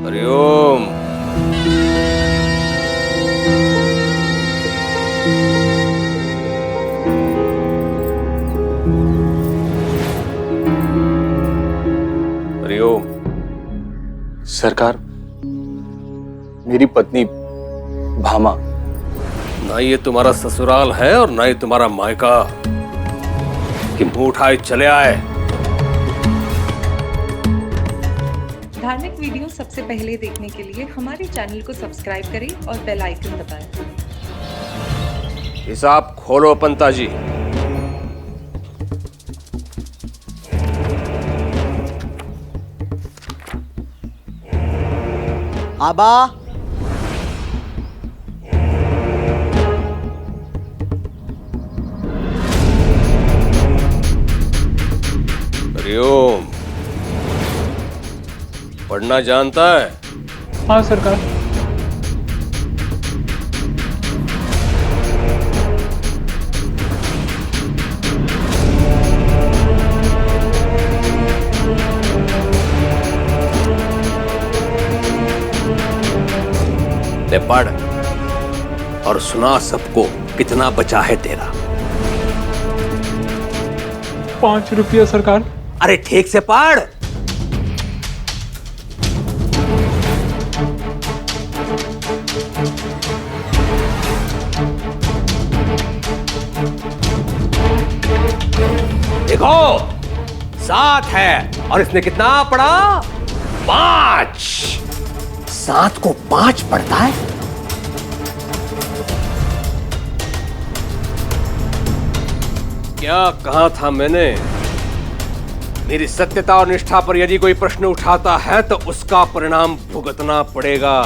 हरिओम। हरिओम। सरकार, मेरी पत्नी भामा। ना ये तुम्हारा ससुराल है और ना ये तुम्हारा मायका कि मुंह उठाए चले आए। धार्मिक वीडियो सबसे पहले देखने के लिए हमारे चैनल को सब्सक्राइब करें और बेल आइकन दबाएं। हिसाब खोलो पंता जी। आबा, हरिओम। पढ़ना जानता है? हाँ सरकार। ले पढ़ और सुना सबको कितना बचा है तेरा। 5 रुपया सरकार। अरे ठीक से पढ़। देखो 7 है और इसने कितना पढ़ा? 5। 7 को 5 पढ़ता है। क्या कहा था मैंने? मेरी सत्यता और निष्ठा पर यदि कोई प्रश्न उठाता है तो उसका परिणाम भुगतना पड़ेगा।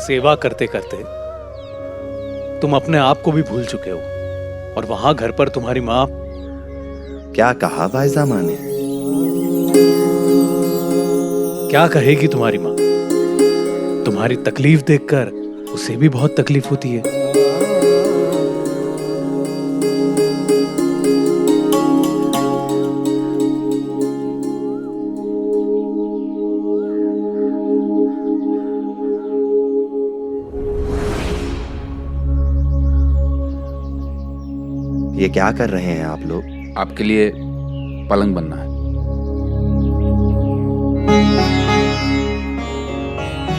सेवा करते करते तुम अपने आप को भी भूल चुके हो और वहां घर पर तुम्हारी माँ। क्या कहा बायजामा ने? क्या कहेगी तुम्हारी माँ? तुम्हारी तकलीफ देखकर उसे भी बहुत तकलीफ होती है। ये क्या कर रहे हैं आप लोग? आपके लिए पलंग बनना है।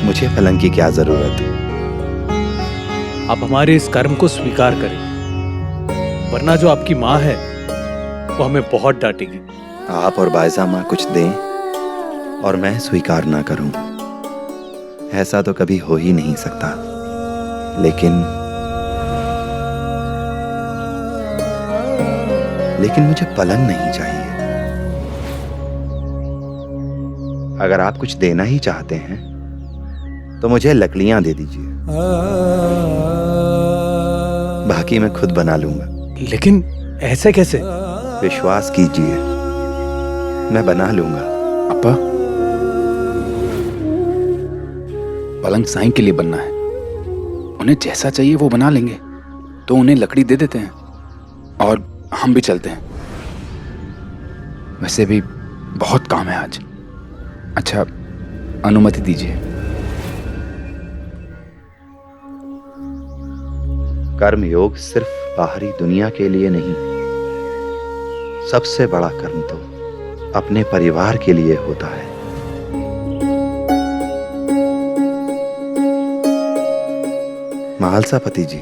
मुझे पलंग की क्या जरूरत? आप हमारे इस कर्म को स्वीकार करें, वरना जो आपकी माँ है वो हमें बहुत डांटेगी। आप और बायजामा कुछ दें और मैं स्वीकार ना करूं, ऐसा तो कभी हो ही नहीं सकता। लेकिन मुझे पलंग नहीं चाहिए। अगर आप कुछ देना ही चाहते हैं तो मुझे लकड़ियां दे दीजिए, बाकी मैं खुद बना लूंगा। लेकिन ऐसे कैसे? विश्वास कीजिए, मैं बना लूंगा। अपा, पलंग साईं के लिए बनना है। उन्हें जैसा चाहिए वो बना लेंगे, तो उन्हें लकड़ी दे देते हैं और हम भी चलते हैं। वैसे भी बहुत काम है आज। अच्छा, अनुमति दीजिए। कर्म योग सिर्फ बाहरी दुनिया के लिए नहीं, सबसे बड़ा कर्म तो अपने परिवार के लिए होता है। महालसापति जी,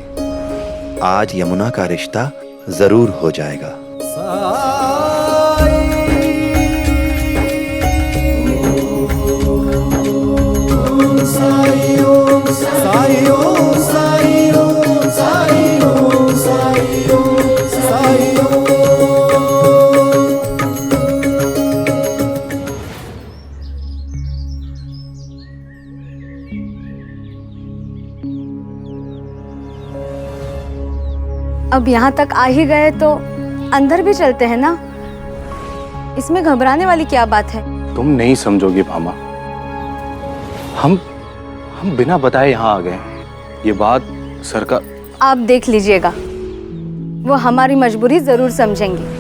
आज यमुना का रिश्ता जरूर हो जाएगा। अब यहाँ तक आ ही गए तो अंदर भी चलते हैं ना। इसमें घबराने वाली क्या बात है? तुम नहीं समझोगी भामा। हम बिना बताए यहाँ आ गए। ये बात सरकार। आप देख लीजिएगा, वो हमारी मजबूरी जरूर समझेंगे।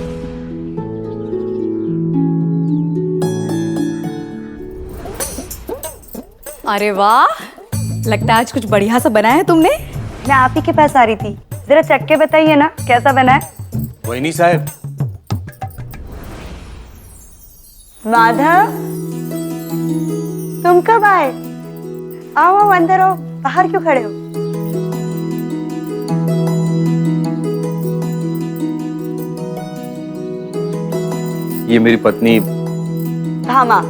अरे वाह, लगता है आज कुछ बढ़िया सा बनाया है तुमने। मैं आप ही के पास आ रही थी, जरा चख के बताइए ना कैसा बना है। वही साहब। माधव, तुम कब आए? आओ आओ अंदर आओ, बाहर क्यों खड़े हो? ये मेरी पत्नी भामा।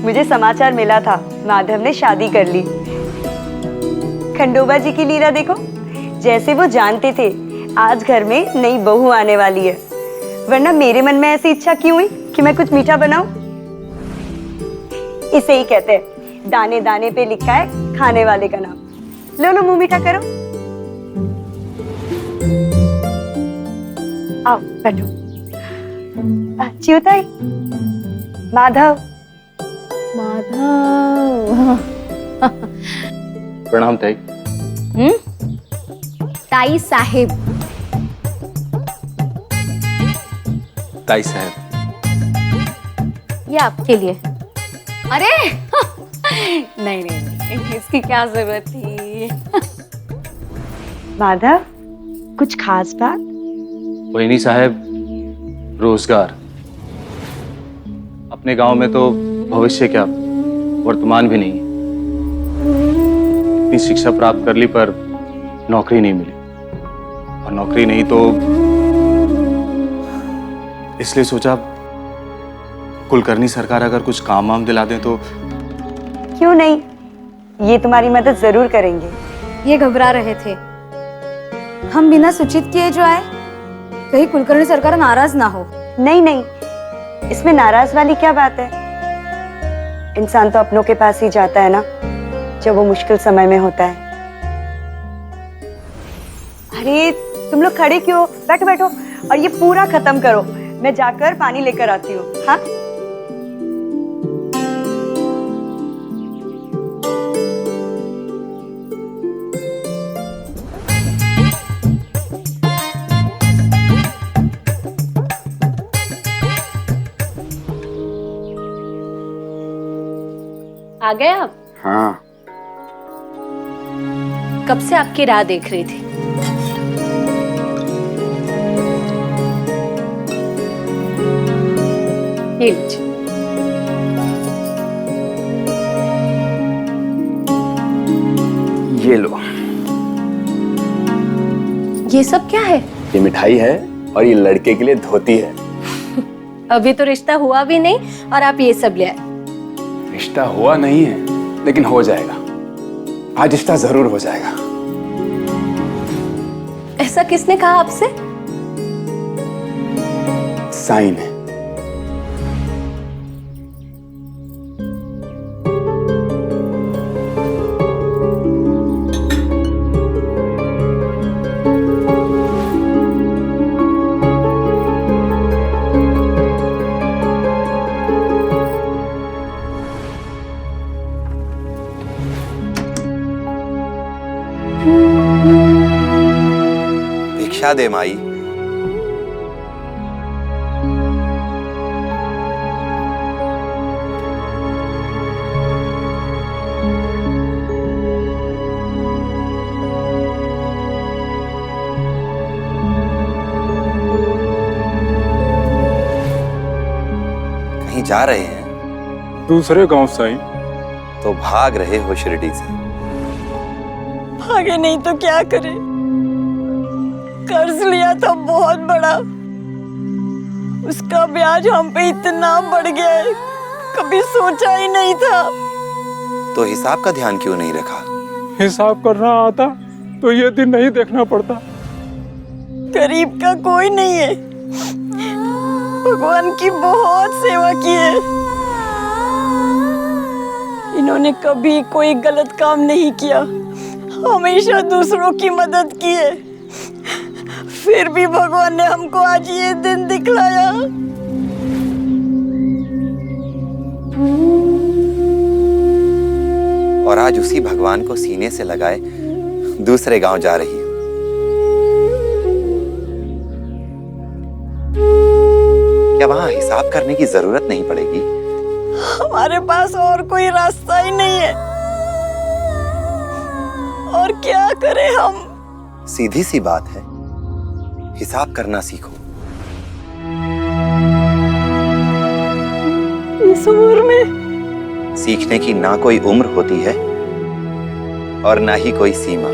मुझे समाचार मिला था, माधव ने शादी कर ली। खंडोबा जी की लीला देखो, जैसे वो जानते थे आज घर में नई बहू आने वाली है, वरना मेरे मन में ऐसी इच्छा क्यों हुई कि मैं कुछ मीठा बनाऊं? इसे ही कहते हैं दाने दाने पे लिखा है खाने वाले का नाम। लो लो, मुंह मीठा करो। आओ बैठो। च्यूताई, माधव। माधव। प्रणाम ताई। ताई साहिब। ताई साहब, ये आपके लिए। अरे नहीं नहीं नहीं, इसकी क्या जरूरत थी। माधव, कुछ खास बात? वही साहब, रोजगार। अपने गांव में तो भविष्य क्या वर्तमान भी नहीं है। इतनी शिक्षा प्राप्त कर ली पर नौकरी नहीं मिली, और नौकरी नहीं तो इसलिए सोचा कुलकर्णी सरकार अगर कुछ काम वाम दिला दें तो। क्यों नहीं, ये तुम्हारी मदद जरूर करेंगे। ये घबरा रहे थे, हम बिना सूचित किए जो आए, कहीं कुलकर्णी सरकार नाराज ना हो। नहीं नहीं, इसमें नाराज वाली क्या बात है? इंसान तो अपनों के पास ही जाता है ना, जब वो मुश्किल समय में होता है। अरे तुम लोग खड़े क्यों? बैठो बैठो, और ये पूरा खत्म करो, मैं जाकर पानी लेकर आती हूँ। हाँ, आ गए आप? हाँ, कब से आपकी राह देख रही थी। ये लीजिए। ये लो। ये सब क्या है? ये मिठाई है और ये लड़के के लिए धोती है। अभी तो रिश्ता हुआ भी नहीं और आप ये सब ले आए। रिश्ता हुआ नहीं है, लेकिन हो जाएगा। आज रिश्ता जरूर हो जाएगा। ऐसा किसने कहा आपसे? साइन है। भिक्षा दे माई। कहीं जा रहे हैं? दूसरे गांव साईं। तो भाग रहे हो शिरडी से? भागे नहीं तो क्या करे, कर्ज लिया था बहुत बड़ा, उसका ब्याज हम पे इतना बढ़ गया है, कभी सोचा ही नहीं था। तो हिसाब का ध्यान क्यों नहीं रखा? हिसाब करना आता तो ये दिन नहीं देखना पड़ता। गरीब का कोई नहीं है, भगवान की बहुत सेवा की है। इन्होंने कभी कोई गलत काम नहीं किया, हमेशा दूसरों की मदद की है, फिर भी भगवान ने हमको आज ये दिन दिखलाया। और आज उसी भगवान को सीने से लगाए दूसरे गांव जा रही हो। क्या वहां हिसाब करने की जरूरत नहीं पड़ेगी? हमारे पास और कोई रास्ता ही नहीं है, और क्या करें हम? सीधी सी बात है, हिसाब करना सीखो। इस उम्र में सीखने की ना कोई उम्र होती है और ना ही कोई सीमा।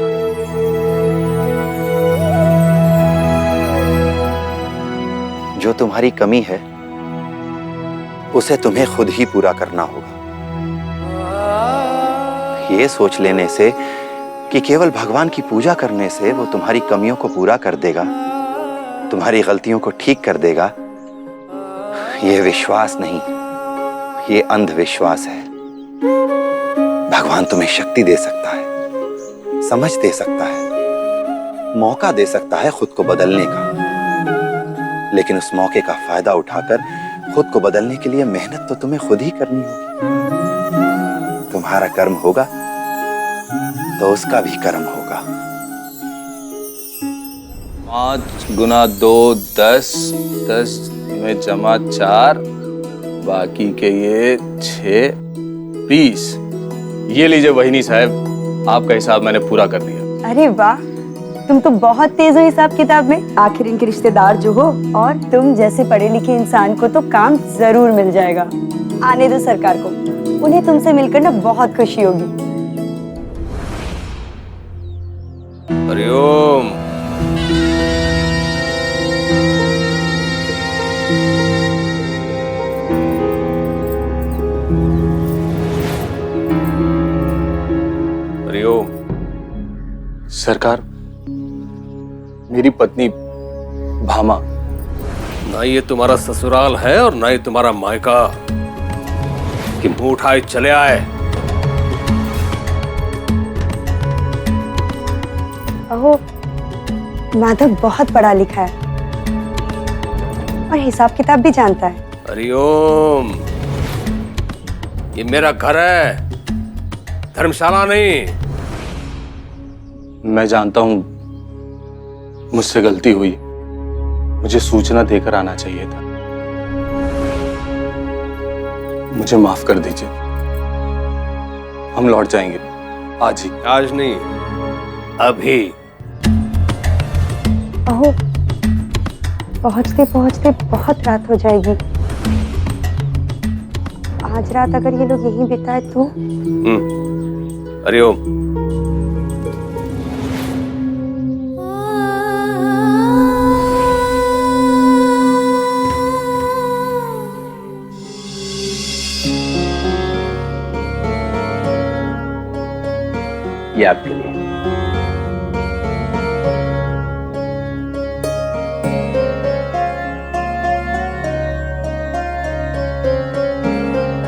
जो तुम्हारी कमी है उसे तुम्हें खुद ही पूरा करना होगा। ये सोच लेने से कि केवल भगवान की पूजा करने से वो तुम्हारी कमियों को पूरा कर देगा, तुम्हारी गलतियों को ठीक कर देगा, ये विश्वास नहीं, ये अंधविश्वास है। भगवान तुम्हें शक्ति दे सकता है, समझ दे सकता है, मौका दे सकता है खुद को बदलने का, लेकिन उस मौके का फायदा उठाकर खुद को बदलने के लिए मेहनत तो तुम्हें खुद ही करनी होगी। तुम्हारा कर्म होगा तो उसका भी कर्म होगा। 5 गुना 2 10, 10 में जमा 4, बाकी के ये 6 20। ये लीजिए वहीनी साहब, आपका हिसाब मैंने पूरा कर दिया। अरे वाह, तुम तो बहुत तेज हो हिसाब किताब में। आखिर इनके रिश्तेदार जो हो, और तुम जैसे पढ़े लिखे इंसान को तो काम जरूर मिल जाएगा। आने दो सरकार को, उन्हें तुमसे मिलकर ना बहुत खुशी होगी। हरिओम। हरिओम। सरकार, मेरी पत्नी भामा। ना ये तुम्हारा ससुराल है और ना ये तुम्हारा मायका कि मुंह उठाए चले आए। अहो, माधव बहुत पढ़ा लिखा है और हिसाब किताब भी जानता है। हरिओम, ये मेरा घर है, धर्मशाला नहीं। मैं जानता हूं मुझसे गलती हुई, मुझे सूचना देकर आना चाहिए था। मुझे माफ कर दीजिए, हम लौट जाएंगे आज ही। आज नहीं, अभी। अहो, पहुंचते पहुंचते बहुत रात हो जाएगी। आज रात अगर ये लोग यहीं बिताए तो। हरिओम। ये आपके लिए।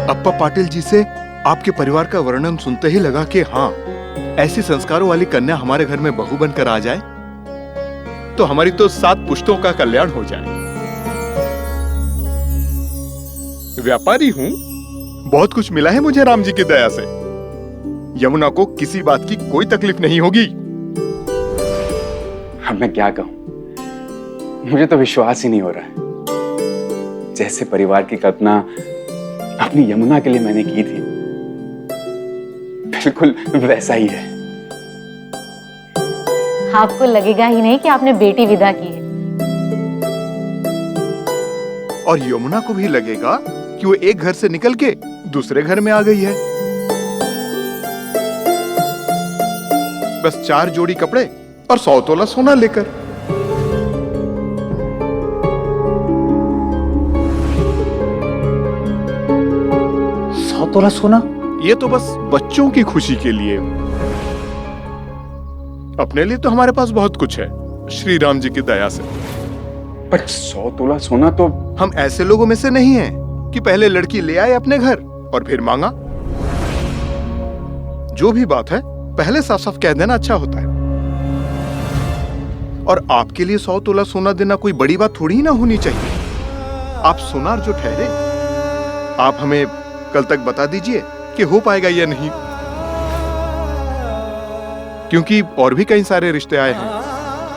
अप्पा पाटिल जी से आपके परिवार का वर्णन सुनते ही लगा कि हाँ, ऐसी संस्कारों वाली कन्या हमारे घर में बहू बनकर आ जाए तो हमारी तो 7 पुश्तों का कल्याण हो जाए। व्यापारी हूं, बहुत कुछ मिला है मुझे राम जी की दया से। यमुना को किसी बात की कोई तकलीफ नहीं होगी। अब मैं क्या कहूं, मुझे तो विश्वास ही नहीं हो रहा है। जैसे परिवार की कल्पना अपनी यमुना के लिए मैंने की थी, बिल्कुल वैसा ही है। आपको लगेगा ही नहीं कि आपने बेटी विदा की है। और यमुना को भी लगेगा कि वो एक घर से निकल के दूसरे घर में आ गई है। बस 4 जोड़ी कपड़े और 100 तोला सोना लेकर। तोला सोना? ये तो बस बच्चों की खुशी के लिए। अपने लिए तो हमारे पास बहुत कुछ है, श्री राम जी की दया से। पर 100 तोला सोना तो। हम ऐसे लोगों में से नहीं हैं कि पहले लड़की ले आए अपने घर और फिर मांगा। जो भी बात है पहले साफ साफ कह देना अच्छा होता है। और आपके लिए 100 तोला सोना देना कोई बड़ी बात थोड़ी ना होनी चाहिए। आप सोनार जो ठहरे, आप हमें कल तक बता दीजिए कि हो पाएगा या नहीं, क्योंकि और भी कई सारे रिश्ते आए हैं।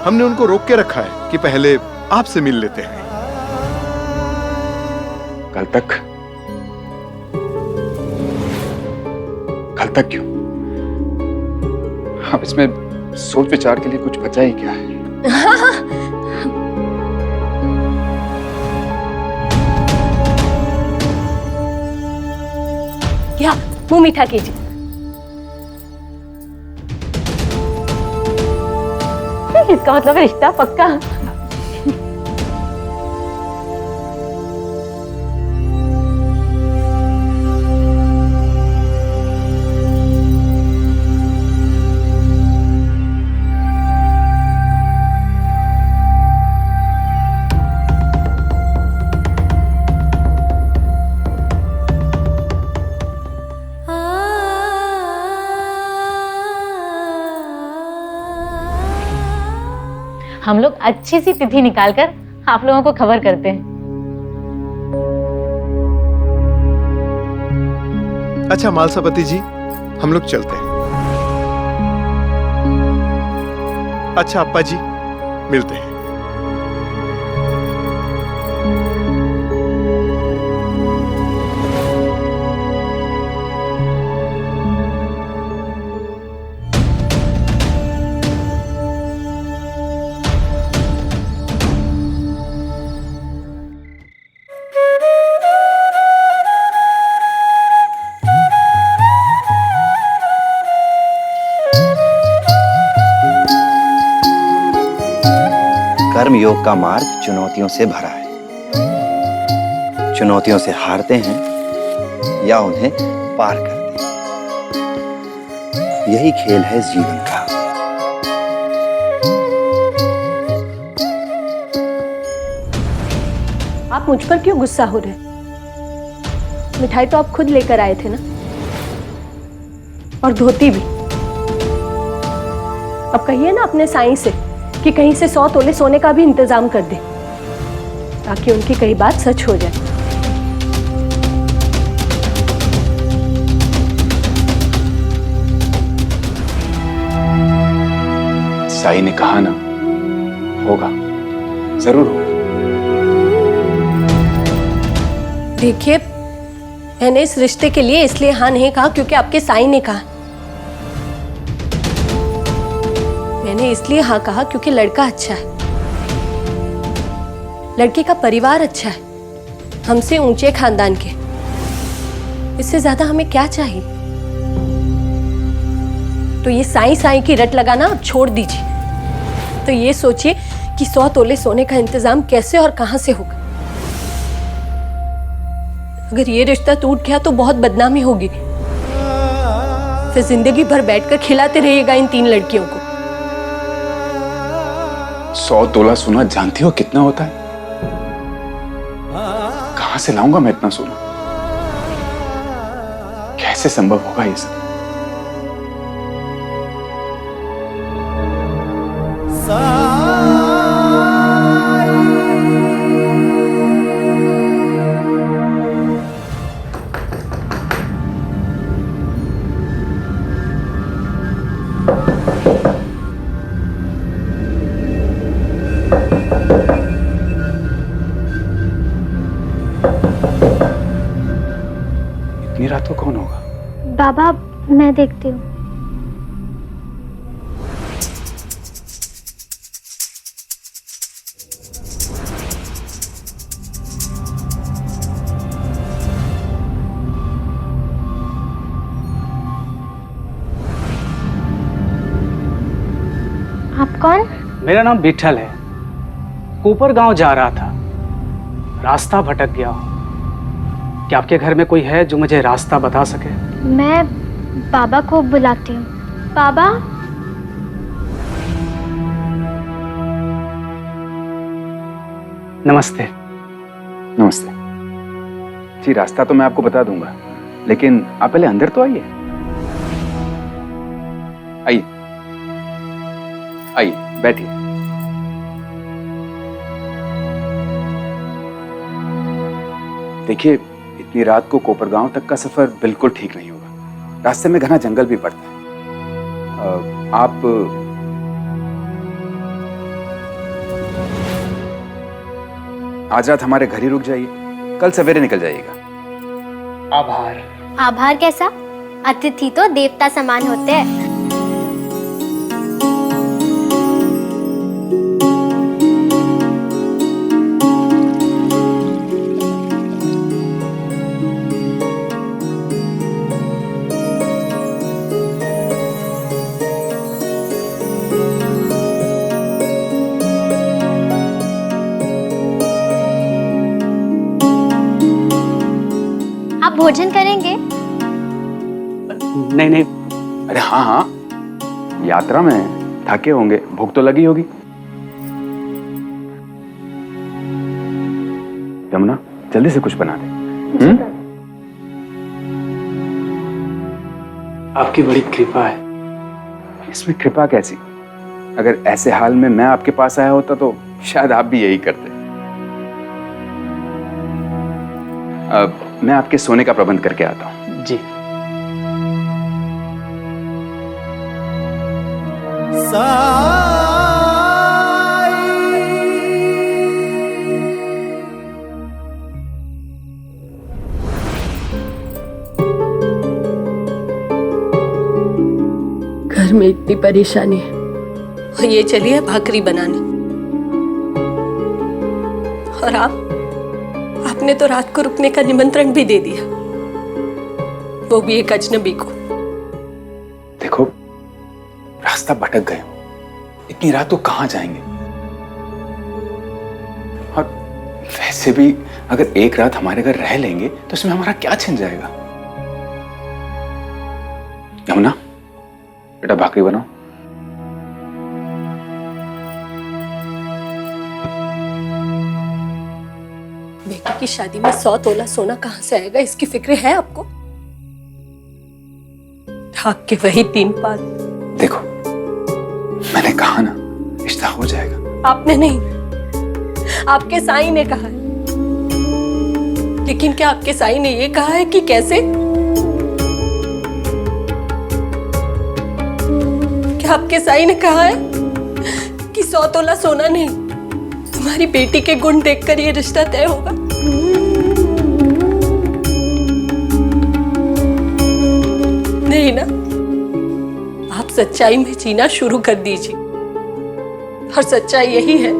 हमने उनको रोक के रखा है कि पहले आपसे मिल लेते हैं। कल तक? कल तक क्यों? अब इसमें सोच विचार के लिए कुछ बचा ही क्या है? क्या मुंह मीठा कीजिए। इसका मतलब रिश्ता पक्का। हम लोग अच्छी सी तिथि निकालकर आप लोगों को खबर करते हैं। अच्छा मालसापति जी, हम लोग चलते हैं। अच्छा अप्पा जी, मिलते हैं। कर्म योग का मार्ग चुनौतियों से भरा है। चुनौतियों से हारते हैं या उन्हें पार करते हैं, यही खेल है जीवन का। आप मुझ पर क्यों गुस्सा हो रहे हैं? मिठाई तो आप खुद लेकर आए थे ना, और धोती भी। अब कहिए ना अपने साईं से कि कहीं से 100 तोले सोने का भी इंतजाम कर दे, ताकि उनकी कई बात सच हो जाए। साई ने कहा ना, होगा, जरूर होगा। देखिए, मैंने इस रिश्ते के लिए इसलिए हाँ नहीं कहा क्योंकि आपके साईं ने कहा। मैंने इसलिए हाँ कहा क्योंकि लड़का अच्छा है, लड़के का परिवार अच्छा है, हमसे ऊंचे खानदान के। इससे ज्यादा हमें क्या चाहिए? तो ये साईं साईं की रट लगाना अब छोड़ दीजिए। तो ये सोचिए कि 100 तोले सोने का इंतजाम कैसे और कहां से होगा। अगर ये रिश्ता टूट गया तो बहुत बदनामी होगी, फिर जिंदगी भर बैठकर खिलाते रहिएगा इन 3 लड़कियों को। 100 तोला सोना जानती हो कितना होता है? कहां से लाऊंगा मैं इतना सोना? कैसे संभव होगा ये सब? इतनी रात को कौन होगा? बाबा, मैं देखती हूँ। आप कौन? मेरा नाम विठल है। ऊपर गांव जा रहा था, रास्ता भटक गया हूँ। क्या आपके घर में कोई है जो मुझे रास्ता बता सके? मैं बाबा को बुलाती हूँ। बाबा, नमस्ते। नमस्ते जी। रास्ता तो मैं आपको बता दूंगा, लेकिन आप पहले अंदर तो आइए। आइए आइए, बैठिए। देखिए, इतनी रात को कोपरगांव तक का सफर बिल्कुल ठीक नहीं होगा। रास्ते में घना जंगल भी पड़ता है। आप आज रात हमारे घर ही रुक जाइए, कल सवेरे निकल जाइएगा। आभार। आभार कैसा? अतिथि तो देवता समान होते हैं। आप भोजन करेंगे? नहीं नहीं, अरे हाँ हाँ, यात्रा में थके होंगे, भूख तो लगी होगी। यमुना जल्दी से कुछ बना दे। आपकी बड़ी कृपा है। इसमें कृपा कैसी? अगर ऐसे हाल में मैं आपके पास आया होता तो शायद आप भी यही करते। अब मैं आपके सोने का प्रबंध करके आता हूँ। जी। घर में इतनी परेशानी है और ये चली है भाकरी बनाने। और आपने तो रात को रुकने का निमंत्रण भी दे दिया, वो भी एक अजनबी को। देखो, रास्ता भटक गए, इतनी रात तो कहां जाएंगे? और वैसे भी अगर एक रात हमारे घर रह लेंगे तो इसमें हमारा क्या छिन जाएगा? यमुना, बेटा भाकरी बनाओ। बेटी की शादी में 100 तोला सोना कहां से आएगा, इसकी फिक्र है आपको? ठाक के वही 3 पात। देखो, मैंने कहा ना, रिश्ता हो जाएगा। आपने नहीं, आपके साईं ने कहा है। लेकिन क्या आपके साईं ने ये कहा है कि कैसे? क्या आपके साईं ने कहा है कि 100 तोला सोना नहीं, तुम्हारी बेटी के गुण देखकर ये रिश्ता तय होगा? नहीं ना। आप सच्चाई में जीना शुरू कर दीजिए। और सच्चाई यही है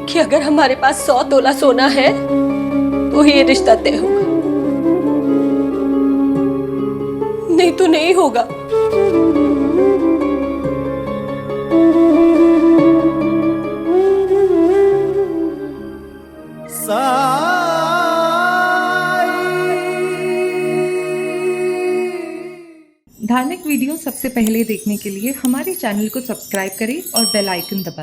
कि अगर हमारे पास 100 तोला सोना है तो ही ये रिश्ता तय होगा, नहीं तो नहीं होगा। धार्मिक वीडियो सबसे पहले देखने के लिए हमारे चैनल को सब्सक्राइब करें और बेल आइकन दबाएं।